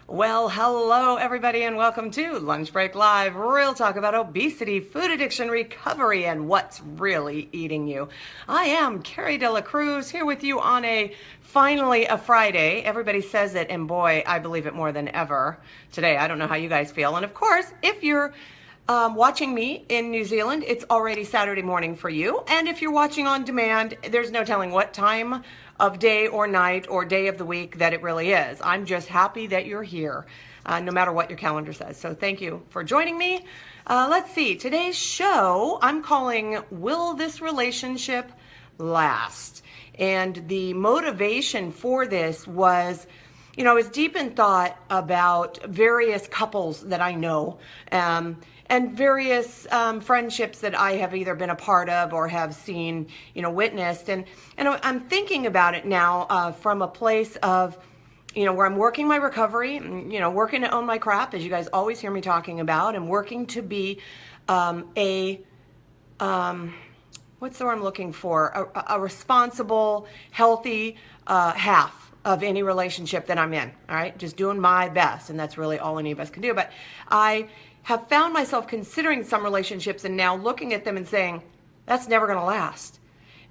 Well, hello everybody and welcome to Lunch Break Live, real talk about obesity, food addiction recovery, and what's really eating you. I am Carrie De La Cruz here with you on finally a Friday. Everybody says it, and boy, I believe it more than ever today. I don't know how you guys feel. And of course, if you're watching me in New Zealand, it's already Saturday morning for you. And if you're watching on demand, there's no telling what time of day or night or day of the week that it really is. I'm just happy that you're here, no matter what your calendar says. So thank you for joining me. Let's see, today's show I'm calling Will This Relationship Last? And the motivation for this was, I was deep in thought about various couples that I know, and various friendships that I have either been a part of or have seen, witnessed. And I'm thinking about it now from a place of, where I'm working my recovery, working to own my crap, as you guys always hear me talking about, and working to be what's the word I'm looking for? A responsible, healthy half of any relationship that I'm in, all right? Just doing my best, and that's really all any of us can do. But I have found myself considering some relationships and now looking at them and saying, that's never going to last.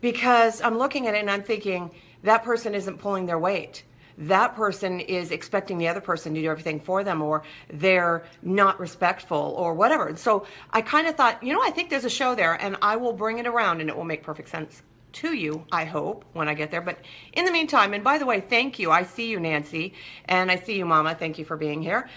Because I'm looking at it and I'm thinking, that person isn't pulling their weight. That person is expecting the other person to do everything for them, or they're not respectful or whatever. And so I kind of thought, I think there's a show there and I will bring it around and it will make perfect sense to you, I hope, when I get there. But in the meantime, and by the way, thank you. I see you, Nancy, and I see you, Mama. Thank you for being here.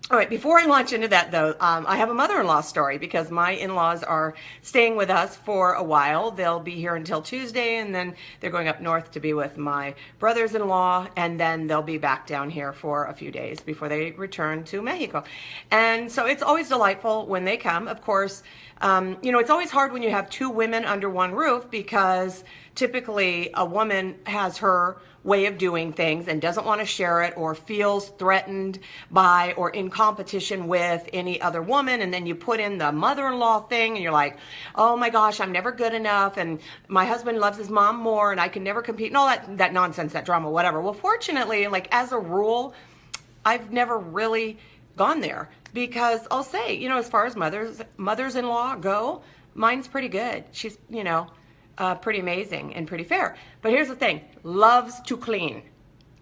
All right, before I launch into that, though, I have a mother-in-law story because my in-laws are staying with us for a while. They'll be here until Tuesday, and then they're going up north to be with my brothers-in-law, and then they'll be back down here for a few days before they return to Mexico. And so it's always delightful when they come. Of course, it's always hard when you have two women under one roof because typically a woman has her way of doing things and doesn't want to share it or feels threatened by or in competition with any other woman. And then you put in the mother-in-law thing and you're like, oh my gosh, I'm never good enough. And my husband loves his mom more and I can never compete and all that nonsense, that drama, whatever. Well, fortunately, like as a rule, I've never really gone there because I'll say, as far as mothers-in-law go, mine's pretty good. She's, pretty amazing and pretty fair. But here's the thing, loves to clean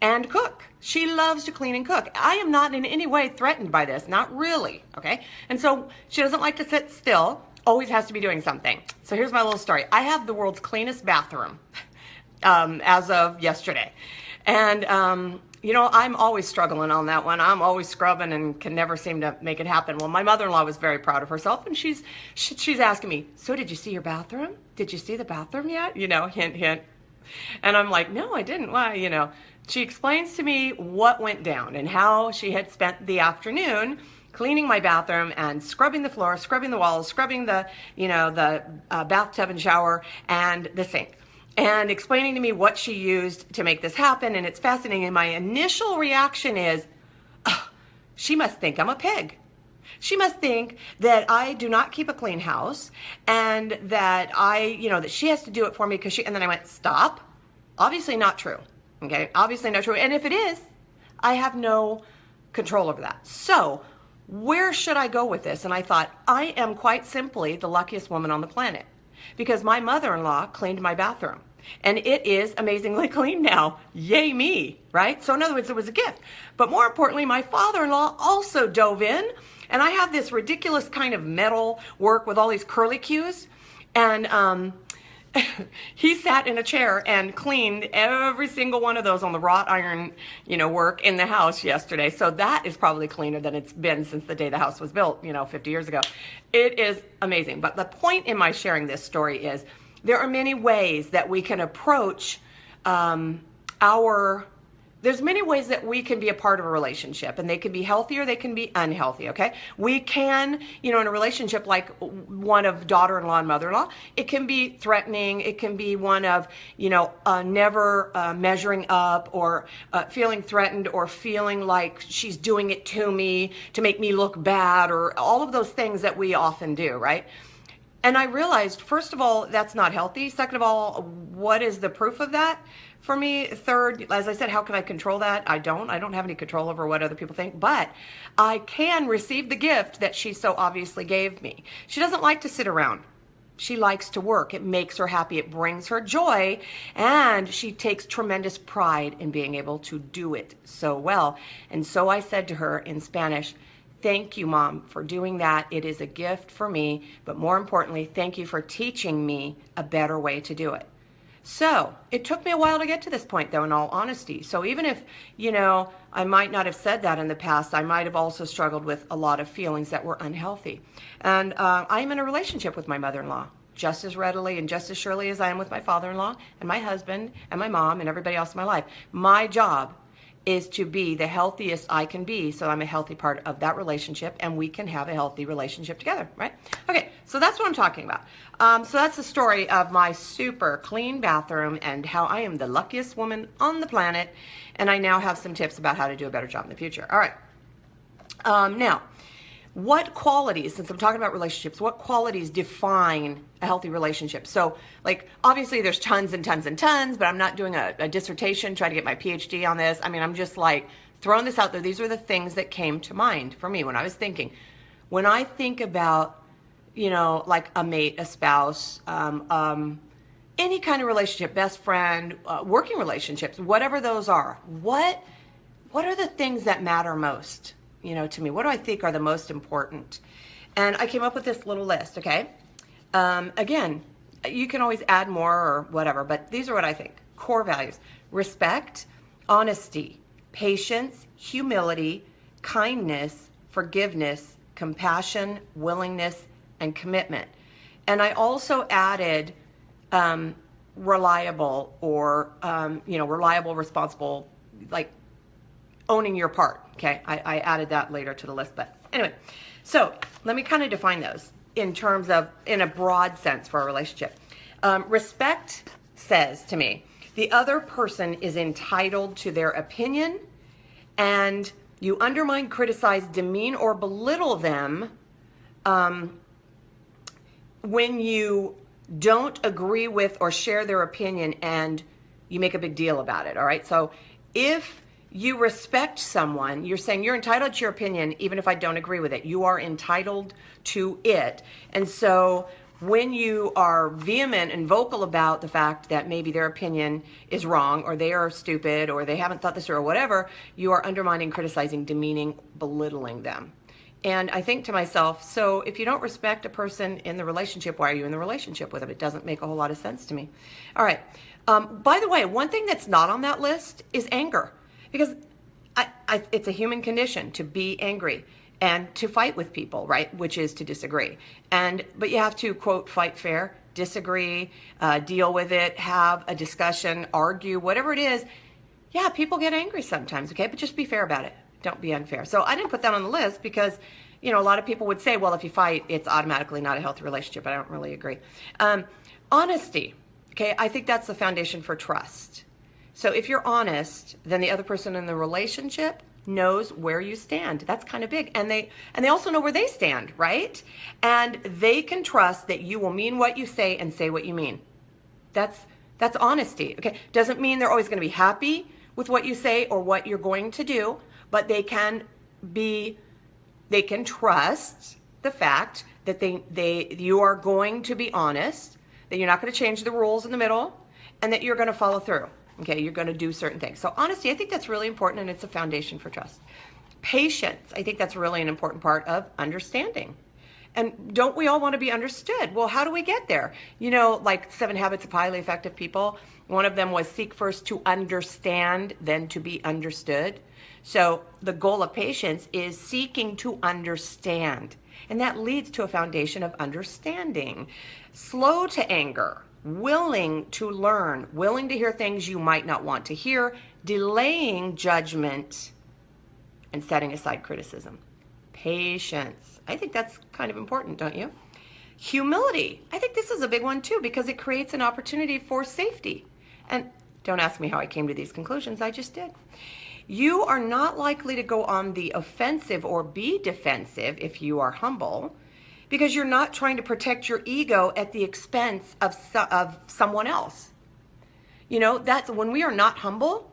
and cook. She loves to clean and cook. I am not in any way threatened by this, not really, okay? And so she doesn't like to sit still, always has to be doing something. So here's my little story. I have the world's cleanest bathroom as of yesterday. And, I'm always struggling on that one. I'm always scrubbing and can never seem to make it happen. Well, my mother-in-law was very proud of herself, and she's asking me, so did you see your bathroom? Did you see the bathroom yet? Hint, hint. And I'm like, no, I didn't. Why? She explains to me what went down and how she had spent the afternoon cleaning my bathroom and scrubbing the floor, scrubbing the walls, scrubbing the bathtub and shower and the sink. And explaining to me what she used to make this happen. And it's fascinating. And my initial reaction is, oh, she must think I'm a pig. She must think that I do not keep a clean house and that that she has to do it for me and then I went, stop. Obviously not true. Okay. Obviously not true. And if it is, I have no control over that. So where should I go with this? And I thought, I am quite simply the luckiest woman on the planet. Because my mother-in-law cleaned my bathroom and it is amazingly clean now. Yay me, right? So in other words, it was a gift. But more importantly, my father-in-law also dove in and I have this ridiculous kind of metal work with all these curly cues. And he sat in a chair and cleaned every single one of those on the wrought iron, work in the house yesterday. So that is probably cleaner than it's been since the day the house was built, 50 years ago. It is amazing. But the point in my sharing this story is there are many ways that we can approach there's many ways that we can be a part of a relationship, and they can be healthy or they can be unhealthy, okay? We can, in a relationship like one of daughter-in-law and mother-in-law, it can be threatening. It can be one of, never measuring up or feeling threatened or feeling like she's doing it to me to make me look bad or all of those things that we often do, right? And I realized, first of all, that's not healthy. Second of all, what is the proof of that? for me. Third, as I said, how can I control that? I don't have any control over what other people think, but I can receive the gift that she so obviously gave me. She doesn't like to sit around. She likes to work. It makes her happy. It brings her joy. And she takes tremendous pride in being able to do it so well. And so I said to her in Spanish, thank you, Mom, for doing that. It is a gift for me. But more importantly, thank you for teaching me a better way to do it. So it took me a while to get to this point, though, in all honesty. So even if, I might not have said that in the past, I might have also struggled with a lot of feelings that were unhealthy. And I'm in a relationship with my mother-in-law just as readily and just as surely as I am with my father-in-law and my husband and my mom and everybody else in my life. My job is to be the healthiest I can be, so I'm a healthy part of that relationship, and we can have a healthy relationship together, right? Okay, so that's what I'm talking about. So that's the story of my super clean bathroom and how I am the luckiest woman on the planet, and I now have some tips about how to do a better job in the future. All right. Now, what qualities, since I'm talking about relationships, what qualities define a healthy relationship? So, like, obviously there's tons and tons and tons, but I'm not doing a dissertation, trying to get my PhD on this. I mean, I'm just like throwing this out there. These are the things that came to mind for me when I was thinking. When I think about, like a mate, a spouse, any kind of relationship, best friend, working relationships, whatever those are, what are the things that matter most? To me, what do I think are the most important? And I came up with this little list, okay? Again, you can always add more or whatever, but these are what I think. Core values: respect, honesty, patience, humility, kindness, forgiveness, compassion, willingness, and commitment. And I also added reliable or, reliable, responsible, like owning your part. Okay, I added that later to the list, but anyway, so let me kind of define those in terms of, in a broad sense for a relationship. Respect says to me, the other person is entitled to their opinion, and you undermine, criticize, demean, or belittle them when you don't agree with or share their opinion and you make a big deal about it, all right? So if you respect someone, you're saying you're entitled to your opinion even if I don't agree with it. You are entitled to it. And so when you are vehement and vocal about the fact that maybe their opinion is wrong, or they are stupid, or they haven't thought this through, or whatever, you are undermining, criticizing, demeaning, belittling them. And I think to myself, so if you don't respect a person in the relationship, why are you in the relationship with them? It doesn't make a whole lot of sense to me. All right. By the way, one thing that's not on that list is anger. Because it's a human condition to be angry and to fight with people, right? Which is to disagree. But you have to, quote, fight fair, disagree, deal with it, have a discussion, argue, whatever it is. Yeah, people get angry sometimes, okay? But just be fair about it. Don't be unfair. So I didn't put that on the list because, a lot of people would say, well, if you fight, it's automatically not a healthy relationship. I don't really agree. Honesty, okay? I think that's the foundation for trust. So if you're honest, then the other person in the relationship knows where you stand. That's kind of big. And they also know where they stand, right? And they can trust that you will mean what you say and say what you mean. That's honesty. Okay. Doesn't mean they're always going to be happy with what you say or what you're going to do, but they can trust the fact that you are going to be honest, that you're not going to change the rules in the middle, and that you're going to follow through. Okay, you're going to do certain things. So honesty, I think that's really important, and it's a foundation for trust. Patience, I think that's really an important part of understanding. And don't we all want to be understood? Well, how do we get there? Like 7 Habits of Highly Effective People, one of them was seek first to understand, then to be understood. So the goal of patience is seeking to understand, and that leads to a foundation of understanding. Slow to anger. Willing to learn, willing to hear things you might not want to hear, delaying judgment, and setting aside criticism. Patience. I think that's kind of important, don't you? Humility. I think this is a big one too, because it creates an opportunity for safety. And don't ask me how I came to these conclusions, I just did. You are not likely to go on the offensive or be defensive if you are humble, because you're not trying to protect your ego at the expense of someone else. That's when we are not humble,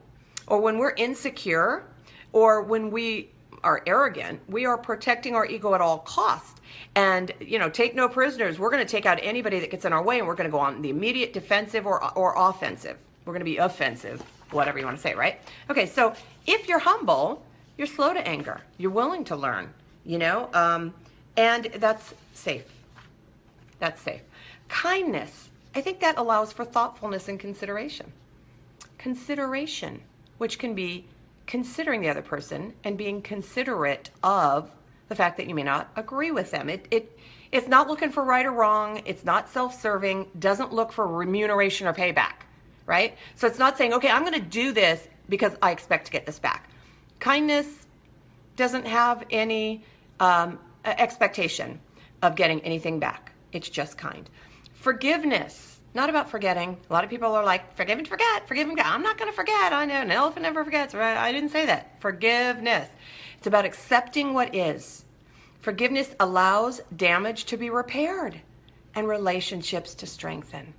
or when we're insecure, or when we are arrogant, we are protecting our ego at all costs. And, take no prisoners. We're going to take out anybody that gets in our way, and we're going to go on the immediate defensive or offensive. We're going to be offensive, whatever you want to say, right? Okay, so if you're humble, you're slow to anger. You're willing to learn, and that's safe. That's safe. Kindness, I think that allows for thoughtfulness and consideration. Consideration, which can be considering the other person and being considerate of the fact that you may not agree with them. It's not looking for right or wrong. It's not self-serving, doesn't look for remuneration or payback, right? So it's not saying, okay, I'm going to do this because I expect to get this back. Kindness doesn't have any expectation of getting anything back. It's just kind. Forgiveness, not about forgetting. A lot of people are like, forgive and forget, forgive and forget. I'm not going to forget. I know an elephant never forgets. Right? I didn't say that. Forgiveness. It's about accepting what is. Forgiveness allows damage to be repaired and relationships to strengthen.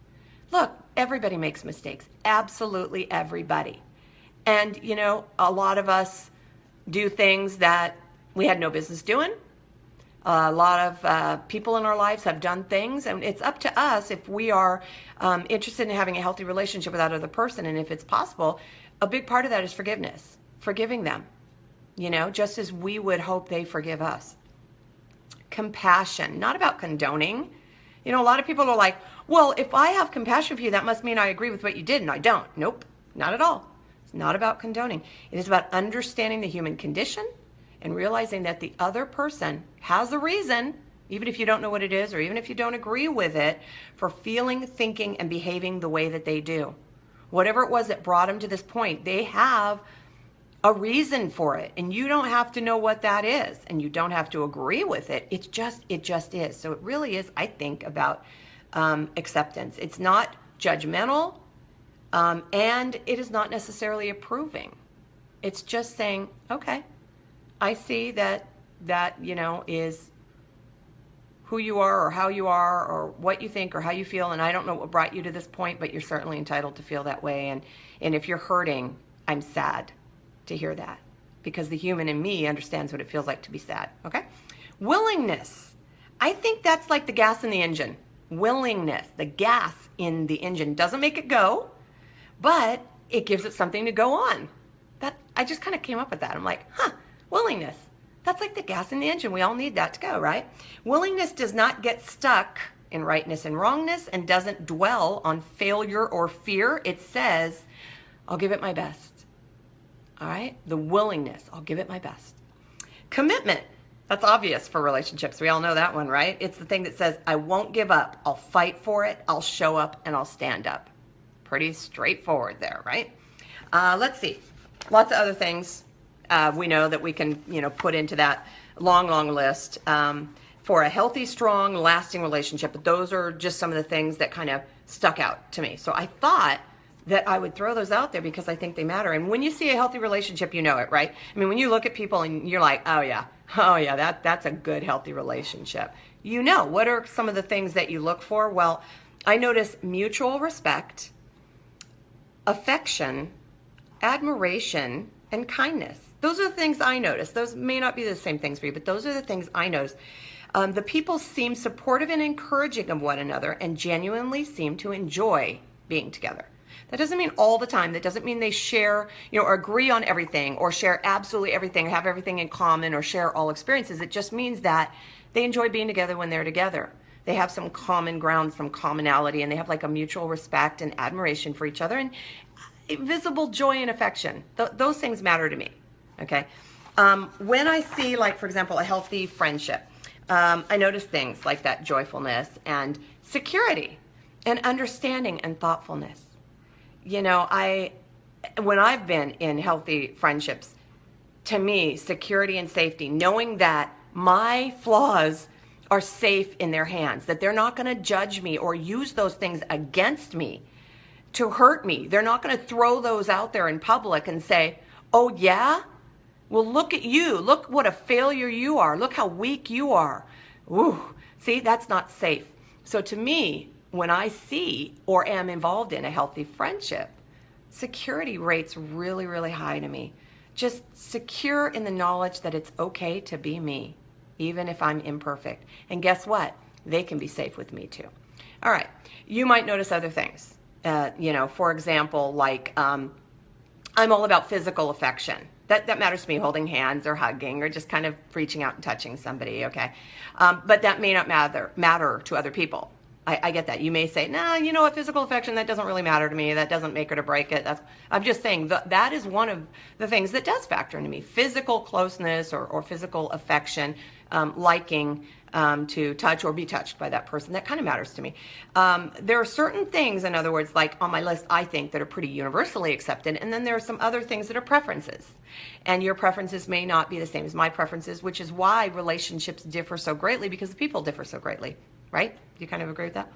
Look, everybody makes mistakes. Absolutely everybody. And, a lot of us do things that we had no business doing. A lot of people in our lives have done things, and it's up to us if we are interested in having a healthy relationship with that other person, and if it's possible, a big part of that is forgiveness, forgiving them, just as we would hope they forgive us. Compassion, not about condoning. A lot of people are like, well, if I have compassion for you, that must mean I agree with what you did, and I don't. Nope, not at all. It's not about condoning. It is about understanding the human condition and realizing that the other person has a reason, even if you don't know what it is or even if you don't agree with it, for feeling, thinking, and behaving the way that they do. Whatever it was that brought them to this point, they have a reason for it, and you don't have to know what that is, and you don't have to agree with it. It just is. So it really is, I think, about acceptance. It's not judgmental, and it is not necessarily approving. It's just saying, okay, I see that is who you are or how you are or what you think or how you feel, and I don't know what brought you to this point, but you're certainly entitled to feel that way. And if you're hurting, I'm sad to hear that, because the human in me understands what it feels like to be sad, okay? Willingness. I think that's like the gas in the engine. Willingness, the gas in the engine doesn't make it go, but it gives it something to go on. That I just kind of came up with that. I'm like, willingness. That's like the gas in the engine. We all need that to go, right? Willingness does not get stuck in rightness and wrongness and doesn't dwell on failure or fear. It says, I'll give it my best. All right? The willingness, I'll give it my best. Commitment. That's obvious for relationships. We all know that one, right? It's the thing that says, I won't give up. I'll fight for it. I'll show up and I'll stand up. Pretty straightforward there, right? Let's see. Lots of other things we know that we can, put into that long list for a healthy, strong, lasting relationship. But those are just some of the things that kind of stuck out to me. So I thought that I would throw those out there because I think they matter. And when you see a healthy relationship, you know it, right? I mean, when you look at people and you're like, oh yeah, that's a good, healthy relationship. What are some of the things that you look for? Well, I notice mutual respect, affection, admiration, and kindness. Those are the things I notice. Those may not be the same things for you, but those are the things I notice. The people seem supportive and encouraging of one another and genuinely seem to enjoy being together. That doesn't mean all the time. That doesn't mean they share, or agree on everything or share absolutely everything, have everything in common or share all experiences. It just means that they enjoy being together when they're together. They have some common ground, some commonality, and they have like a mutual respect and admiration for each other and visible joy and affection. Those things matter to me, okay? When I see, like, for example, a healthy friendship, I notice things like that joyfulness and security and understanding and thoughtfulness. When I've been in healthy friendships, to me, security and safety, knowing that my flaws are safe in their hands, that they're not going to judge me or use those things against me to hurt me. They're not going to throw those out there in public and say, oh yeah? Well, look at you. Look what a failure you are. Look how weak you are. Ooh, see, that's not safe. So to me, when I see or am involved in a healthy friendship, security rates really, really high to me. Just secure in the knowledge that it's okay to be me, even if I'm imperfect. And guess what? They can be safe with me too. All right, you might notice other things. For example, like I'm all about physical affection. That matters to me, holding hands or hugging or just kind of reaching out and touching somebody, okay? But that may not matter to other people. I get that. You may say, no, you know what, physical affection, that doesn't really matter to me. That doesn't make it or break it. I'm just saying that is one of the things that does factor into me. Physical closeness or physical affection, liking to touch or be touched by that person. That kind of matters to me. There are certain things, in other words, like on my list, I think, that are pretty universally accepted. And then there are some other things that are preferences. And your preferences may not be the same as my preferences, which is why relationships differ so greatly, because people differ so greatly. Right? Do you kind of agree with that?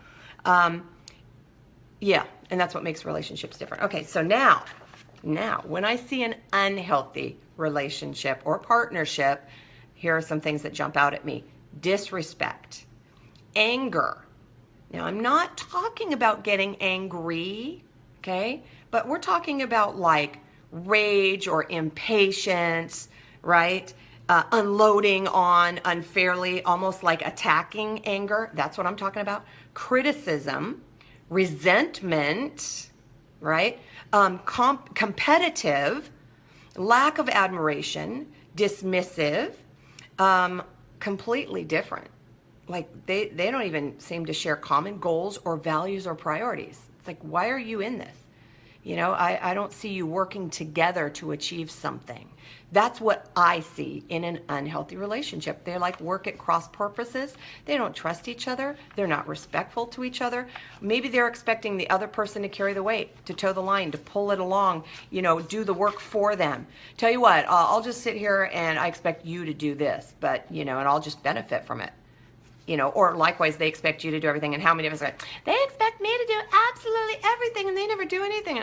Yeah, and that's what makes relationships different. Okay, so now, when I see an unhealthy relationship or partnership, here are some things that jump out at me. Disrespect, anger. Now, I'm not talking about getting angry, okay? But we're talking about like rage or impatience, right? Unloading on unfairly, almost like attacking anger. That's what I'm talking about. Criticism, resentment, right? Competitive, lack of admiration, dismissive, completely different. Like they don't even seem to share common goals or values or priorities. It's like, why are you in this? I don't see you working together to achieve something. That's what I see in an unhealthy relationship. They like work at cross purposes. They don't trust each other. They're not respectful to each other. Maybe they're expecting the other person to carry the weight, to toe the line, to pull it along, do the work for them. Tell you what, I'll just sit here and I expect you to do this, but, and I'll just benefit from it. Or likewise, they expect you to do everything. And how many of us are like, they expect me to do absolutely everything and they never do anything.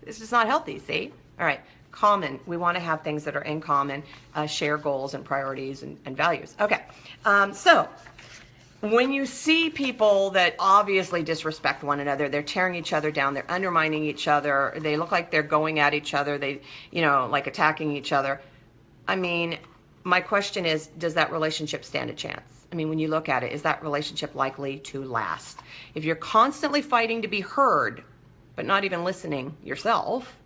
It's just not healthy, see? All right, common. We want to have things that are in common, share goals and priorities and values. Okay, so when you see people that obviously disrespect one another, they're tearing each other down, they're undermining each other, they look like they're going at each other, they, like attacking each other. I mean, my question is, does that relationship stand a chance? I mean, when you look at it, is that relationship likely to last? If you're constantly fighting to be heard, but not even listening yourself,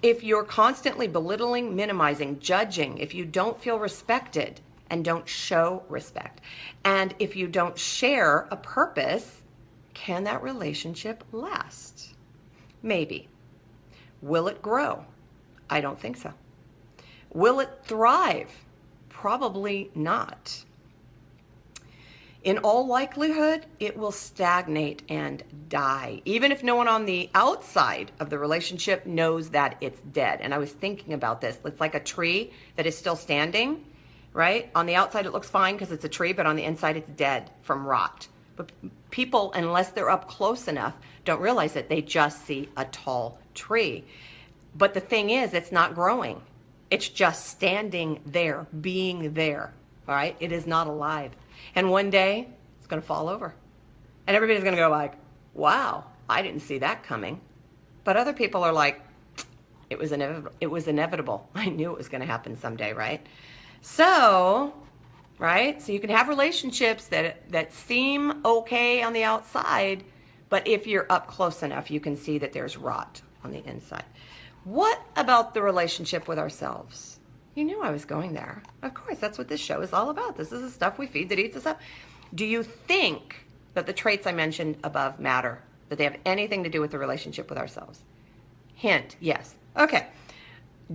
if you're constantly belittling, minimizing, judging, if you don't feel respected and don't show respect, and if you don't share a purpose, can that relationship last? Maybe. Will it grow? I don't think so. Will it thrive? Probably not. In all likelihood, it will stagnate and die, even if no one on the outside of the relationship knows that it's dead. And I was thinking about this. It's like a tree that is still standing, right? On the outside, it looks fine because it's a tree, but on the inside, it's dead from rot. But people, unless they're up close enough, don't realize it. They just see a tall tree. But the thing is, it's not growing. It's just standing there, being there, all right? It is not alive. And one day, it's going to fall over. And everybody's going to go like, wow, I didn't see that coming. But other people are like, it was inevitable. I knew it was going to happen someday, right? So, right? So you can have relationships that seem okay on the outside, but if you're up close enough, you can see that there's rot on the inside. What about the relationship with ourselves? You knew I was going there. Of course, that's what this show is all about. This is the stuff we feed that eats us up. Do you think that the traits I mentioned above matter? That they have anything to do with the relationship with ourselves? Hint, yes. Okay.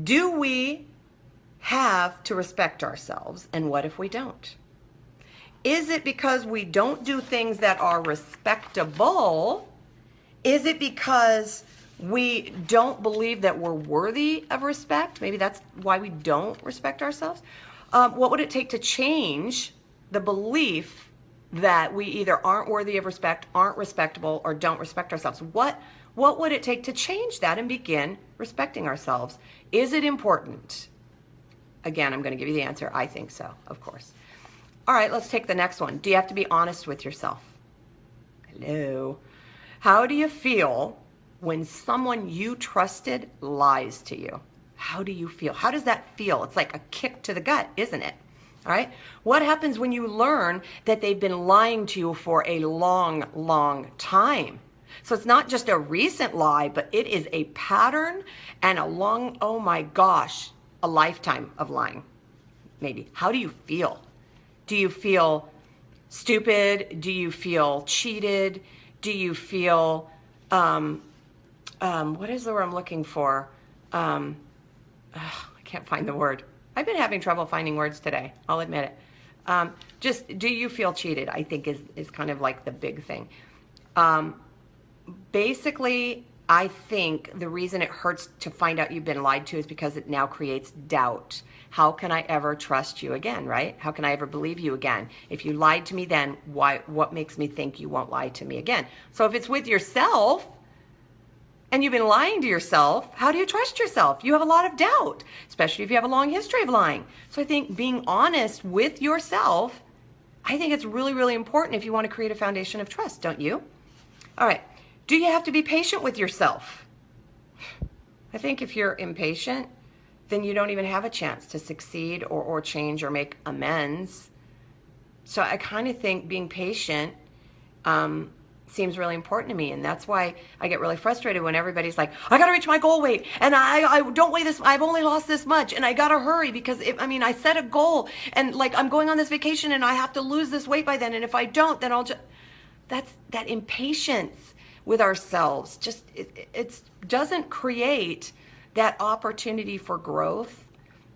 Do we have to respect ourselves, and what if we don't? Is it because we don't do things that are respectable? Is it because we don't believe that we're worthy of respect? Maybe that's why we don't respect ourselves. What would it take to change the belief that we either aren't worthy of respect, aren't respectable, or don't respect ourselves? What would it take to change that and begin respecting ourselves? Is it important? Again, I'm going to give you the answer. I think so, of course. All right, let's take the next one. Do you have to be honest with yourself? Hello. How do you feel when someone you trusted lies to you? How do you feel? How does that feel? It's like a kick to the gut, isn't it? All right. What happens when you learn that they've been lying to you for a long, long time? So it's not just a recent lie, but it is a pattern and a long, oh my gosh, a lifetime of lying, maybe. How do you feel? Do you feel stupid? Do you feel cheated? Do you feel, what is the word I'm looking for? I can't find the word. I've been having trouble finding words today. I'll admit it. Just, do you feel cheated? I think is kind of like the big thing. Basically, I think the reason it hurts to find out you've been lied to is because it now creates doubt. How can I ever trust you again, right? How can I ever believe you again? If you lied to me then, what makes me think you won't lie to me again? So if it's with yourself, and you've been lying to yourself, how do you trust yourself? You have a lot of doubt, especially if you have a long history of lying. So I think being honest with yourself, I think it's really, really important if you want to create a foundation of trust, don't you? All right. Do you have to be patient with yourself? I think if you're impatient, then you don't even have a chance to succeed or change or make amends. So I kind of think being patient seems really important to me, and that's why I get really frustrated when everybody's like, I gotta reach my goal weight, and I don't weigh this, I've only lost this much, and I gotta hurry because I set a goal, and like I'm going on this vacation and I have to lose this weight by then, and if I don't, then I'll just, that's that impatience with ourselves. Just it doesn't create that opportunity for growth,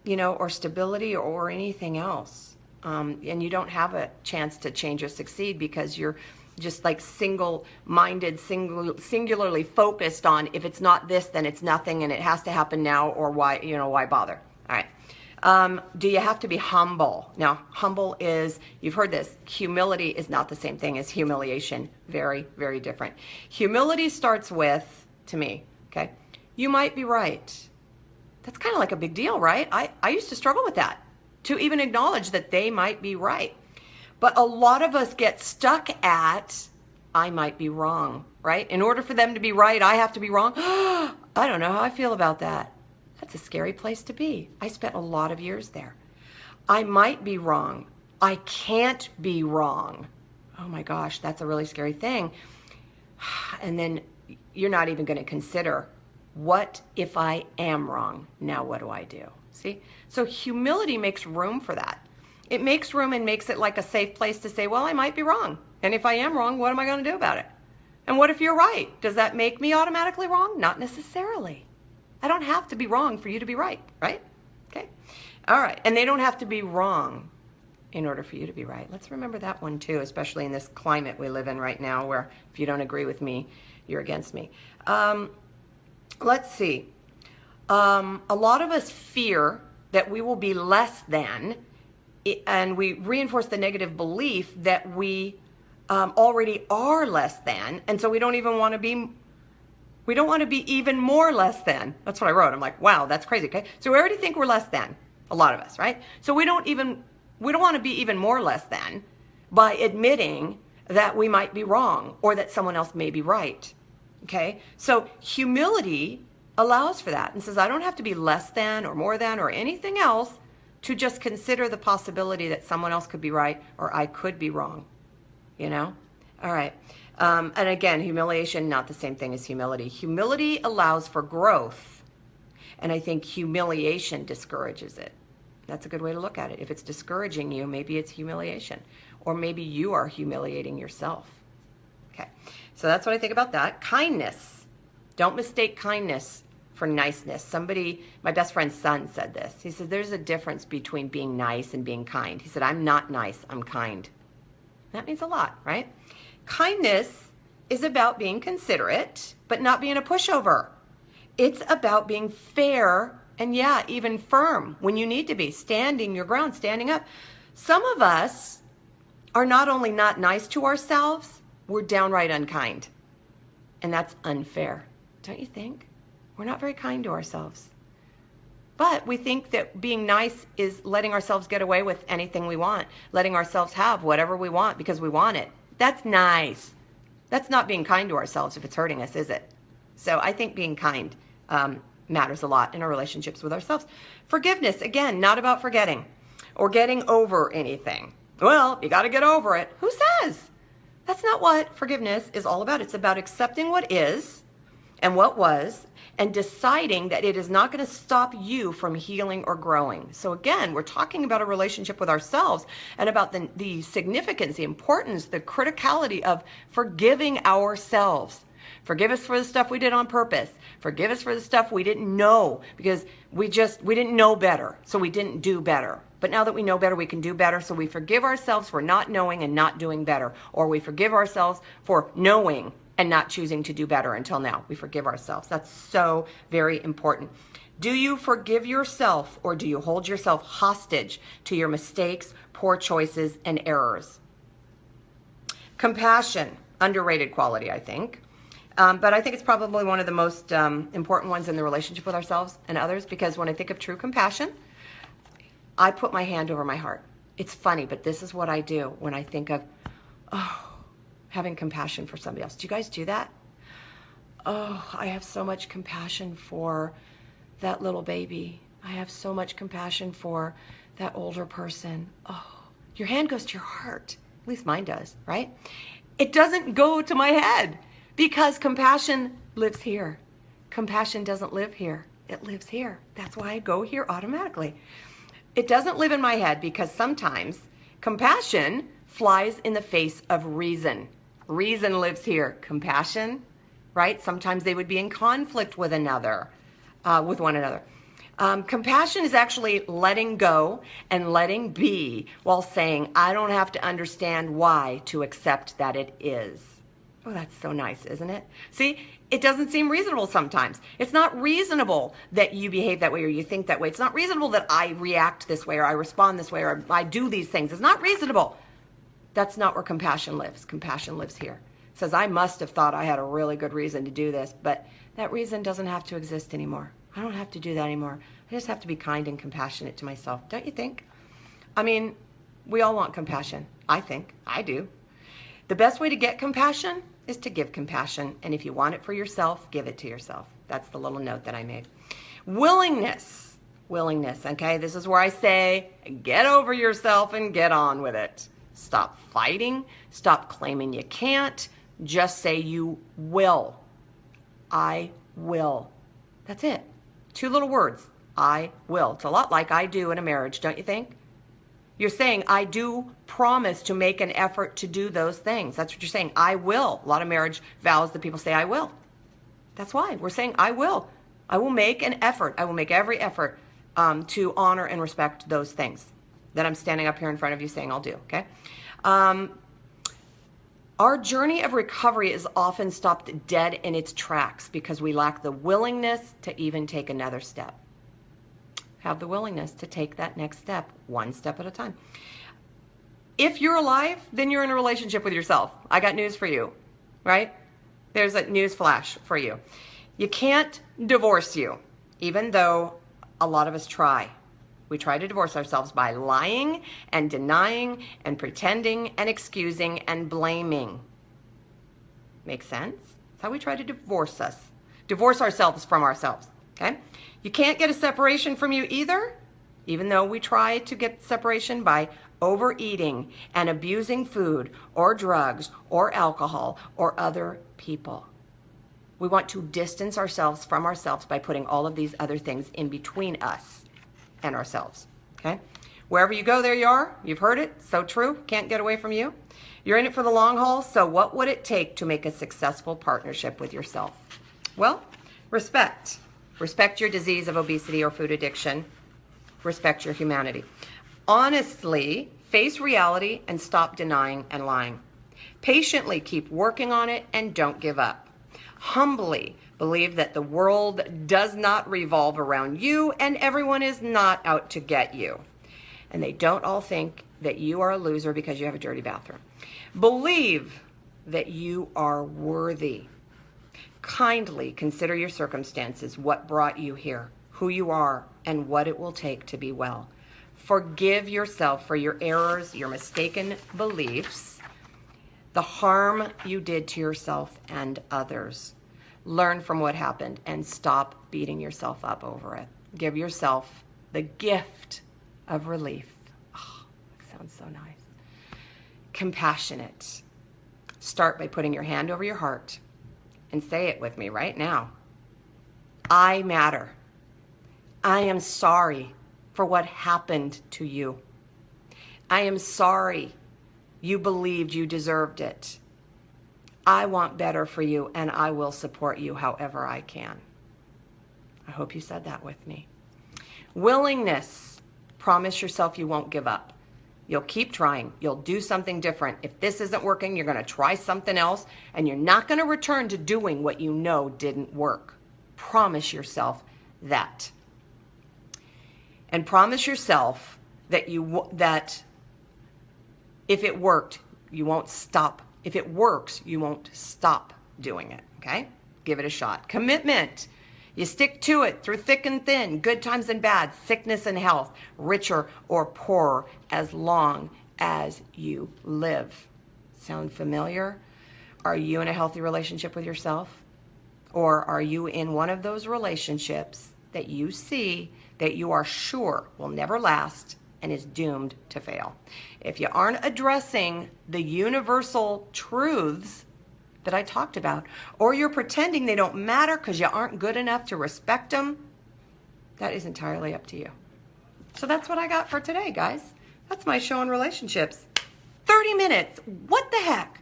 or stability or anything else, and you don't have a chance to change or succeed because you're just like single-minded, singularly focused on, if it's not this, then it's nothing, and it has to happen now, or why bother? All right. Do you have to be humble? Now, humble is, you've heard this, humility is not the same thing as humiliation. Very, very different. Humility starts with, to me, okay, you might be right. That's kind of like a big deal, right? I used to struggle with that, to even acknowledge that they might be right. But a lot of us get stuck at, I might be wrong, right? In order for them to be right, I have to be wrong. I don't know how I feel about that. That's a scary place to be. I spent a lot of years there. I might be wrong. I can't be wrong. Oh my gosh, that's a really scary thing. And then you're not even going to consider, what if I am wrong? Now what do I do? See? So humility makes room for that. It makes room and makes it like a safe place to say, well, I might be wrong. And if I am wrong, what am I going to do about it? And what if you're right? Does that make me automatically wrong? Not necessarily. I don't have to be wrong for you to be right, right? Okay. All right. And they don't have to be wrong in order for you to be right. Let's remember that one too, especially in this climate we live in right now, where if you don't agree with me, you're against me. Let's see. A lot of us fear that we will be less than, and we reinforce the negative belief that we already are less than, and so we don't want to be even more less than. That's what I wrote. I'm like, wow, that's crazy. Okay, so we already think we're less than, a lot of us, right? So we don't want to be even more less than by admitting that we might be wrong or that someone else may be right. Okay, so humility allows for that and says, I don't have to be less than or more than or anything else to just consider the possibility that someone else could be right or I could be wrong, All right. And again, humiliation, not the same thing as humility. Humility allows for growth, and I think humiliation discourages it. That's a good way to look at it. If it's discouraging you, maybe it's humiliation, or maybe you are humiliating yourself. Okay, so that's what I think about that. Kindness. Don't mistake kindness for niceness. My best friend's son said this. He said, there's a difference between being nice and being kind. He said, I'm not nice, I'm kind. That means a lot, right? Kindness is about being considerate, but not being a pushover. It's about being fair and, yeah, even firm when you need to be, standing your ground, standing up. Some of us are not only not nice to ourselves, we're downright unkind. And that's unfair, don't you think? We're not very kind to ourselves. But we think that being nice is letting ourselves get away with anything we want, letting ourselves have whatever we want because we want it. That's nice. That's not being kind to ourselves if it's hurting us, is it? So I think being kind matters a lot in our relationships with ourselves. Forgiveness, again, not about forgetting or getting over anything. Well, you got to get over it. Who says? That's not what forgiveness is all about. It's about accepting what is and what was and deciding that it is not going to stop you from healing or growing. So again, we're talking about a relationship with ourselves and about the significance, the importance, the criticality of forgiving ourselves. Forgive us for the stuff we did on purpose. Forgive us for the stuff we didn't know because we didn't know better, so we didn't do better. But now that we know better, we can do better. So we forgive ourselves for not knowing and not doing better. Or we forgive ourselves for knowing and not choosing to do better until now. We forgive ourselves. That's so very important. Do you forgive yourself or do you hold yourself hostage to your mistakes, poor choices, and errors? Compassion, underrated quality, I think. But I think it's probably one of the most important ones in the relationship with ourselves and others, because when I think of true compassion, I put my hand over my heart. It's funny, but this is what I do when I think of, having compassion for somebody else. Do you guys do that? Oh, I have so much compassion for that little baby. I have so much compassion for that older person. Oh, your hand goes to your heart. At least mine does, right? It doesn't go to my head because compassion lives here. Compassion doesn't live here. It lives here. That's why I go here automatically. It doesn't live in my head because sometimes compassion flies in the face of reason. Reason lives here. Compassion, right? Sometimes they would be in conflict with one another. Compassion is actually letting go and letting be while saying, I don't have to understand why to accept that it is. Oh, that's so nice, isn't it? See, it doesn't seem reasonable sometimes. It's not reasonable that you behave that way or you think that way. It's not reasonable that I react this way or I respond this way or I do these things. It's not reasonable. That's not where compassion lives. Compassion lives here. It says, I must have thought I had a really good reason to do this, but that reason doesn't have to exist anymore. I don't have to do that anymore. I just have to be kind and compassionate to myself. Don't you think? I mean, we all want compassion. I think. I do. The best way to get compassion is to give compassion. And if you want it for yourself, give it to yourself. That's the little note that I made. Willingness. Willingness, okay? This is where I say, get over yourself and get on with it. Stop fighting. Stop claiming you can't. Just say you will. I will. That's it. 2 little words. I will. It's a lot like I do in a marriage, don't you think? You're saying, I do promise to make an effort to do those things. That's what you're saying. I will. A lot of marriage vows that people say, I will. That's why. We're saying, I will. I will make an effort. I will make every effort to honor and respect those things that I'm standing up here in front of you saying I'll do, okay? Our journey of recovery is often stopped dead in its tracks because we lack the willingness to even take another step. Have the willingness to take that next step, one step at a time. If you're alive, then you're in a relationship with yourself. I got news for you, right? There's a news flash for you. You can't divorce you, even though a lot of us try. We try to divorce ourselves by lying and denying and pretending and excusing and blaming. Make sense? That's how we try to divorce ourselves from ourselves, okay? You can't get a separation from you either, even though we try to get separation by overeating and abusing food or drugs or alcohol or other people. We want to distance ourselves from ourselves by putting all of these other things in between us and ourselves, okay? Wherever you go, there you are. You've heard it. So true. Can't get away from you. You're in it for the long haul. So what would it take to make a successful partnership with yourself? Well, respect. Respect your disease of obesity or food addiction. Respect your humanity. Honestly, face reality and stop denying and lying. Patiently keep working on it and don't give up. Humbly believe that the world does not revolve around you and everyone is not out to get you. And they don't all think that you are a loser because you have a dirty bathroom. Believe that you are worthy. Kindly consider your circumstances, what brought you here, who you are, and what it will take to be well. Forgive yourself for your errors, your mistaken beliefs, the harm you did to yourself and others. learn from what happened, and stop beating yourself up over it. Give yourself the gift of relief. Oh, that sounds so nice. Compassionate. Start by putting your hand over your heart and say it with me right now. I matter. I am sorry for what happened to you. I am sorry you believed you deserved it. I want better for you, and I will support you however I can. I hope you said that with me. Willingness. Promise yourself you won't give up. You'll keep trying. You'll do something different. If this isn't working, you're going to try something else, and you're not going to return to doing what you know didn't work. Promise yourself that. And promise yourself that if it worked, you won't stop. If it works, you won't stop doing it, okay? Give it a shot. Commitment. You stick to it through thick and thin, good times and bad, sickness and health, richer or poorer, as long as you live. Sound familiar? Are you in a healthy relationship with yourself? Or are you in one of those relationships that you see that you are sure will never last and is doomed to fail? If you aren't addressing the universal truths that I talked about, or you're pretending they don't matter because you aren't good enough to respect them, that is entirely up to you. So that's what I got for today, guys. That's my show on relationships. 30 minutes. What the heck?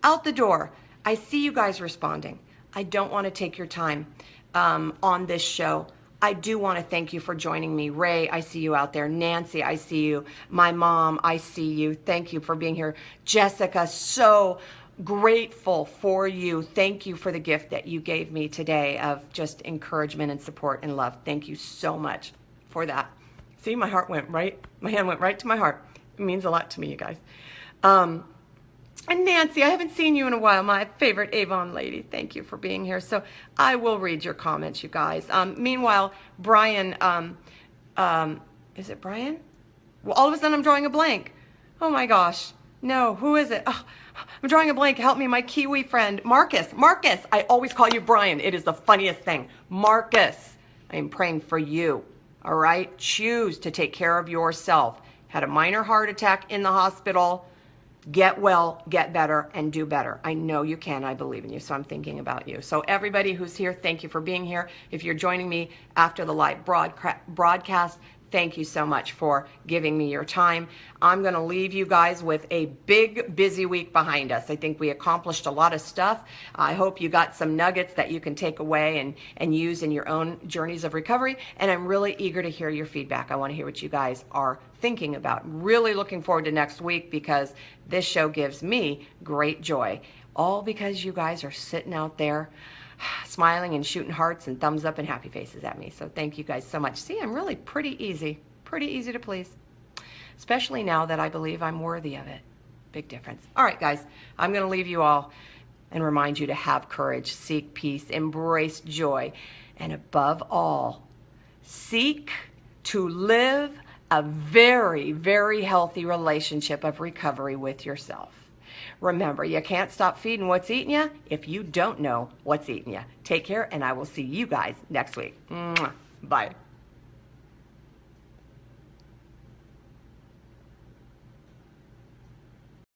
Out the door. I see you guys responding. I don't want to take your time on this show. I do want to thank you for joining me. Ray, I see you out there. Nancy, I see you. My mom, I see you. Thank you for being here. Jessica, so grateful for you. Thank you for the gift that you gave me today of just encouragement and support and love. Thank you so much for that. See, my hand went right to my heart. It means a lot to me, you guys. And Nancy, I haven't seen you in a while, my favorite Avon lady. Thank you for being here. So I will read your comments, you guys. Meanwhile, Brian, is it Brian? Well, all of a sudden I'm drawing a blank. Oh my gosh. No, who is it? Oh, I'm drawing a blank. Help me, my Kiwi friend. Marcus. Marcus. I always call you Brian. It is the funniest thing. Marcus, I am praying for you. All right? Choose to take care of yourself. Had a minor heart attack in the hospital. Get well, get better, and do better. I know you can. I believe in you, so I'm thinking about you. So everybody who's here, thank you for being here. If you're joining me after the live broadcast, thank you so much for giving me your time. I'm going to leave you guys with a big, busy week behind us. I think we accomplished a lot of stuff. I hope you got some nuggets that you can take away and use in your own journeys of recovery. And I'm really eager to hear your feedback. I want to hear what you guys are thinking about. Really looking forward to next week because this show gives me great joy. All because you guys are sitting out there smiling and shooting hearts and thumbs up and happy faces at me. So thank you guys so much. See, I'm really pretty easy to please, especially now that I believe I'm worthy of it. Big difference. All right, guys, I'm going to leave you all and remind you to have courage, seek peace, embrace joy, and above all, seek to live a very, very healthy relationship of recovery with yourself. Remember, you can't stop feeding what's eating you if you don't know what's eating you. Take care, and I will see you guys next week. Mwah. Bye.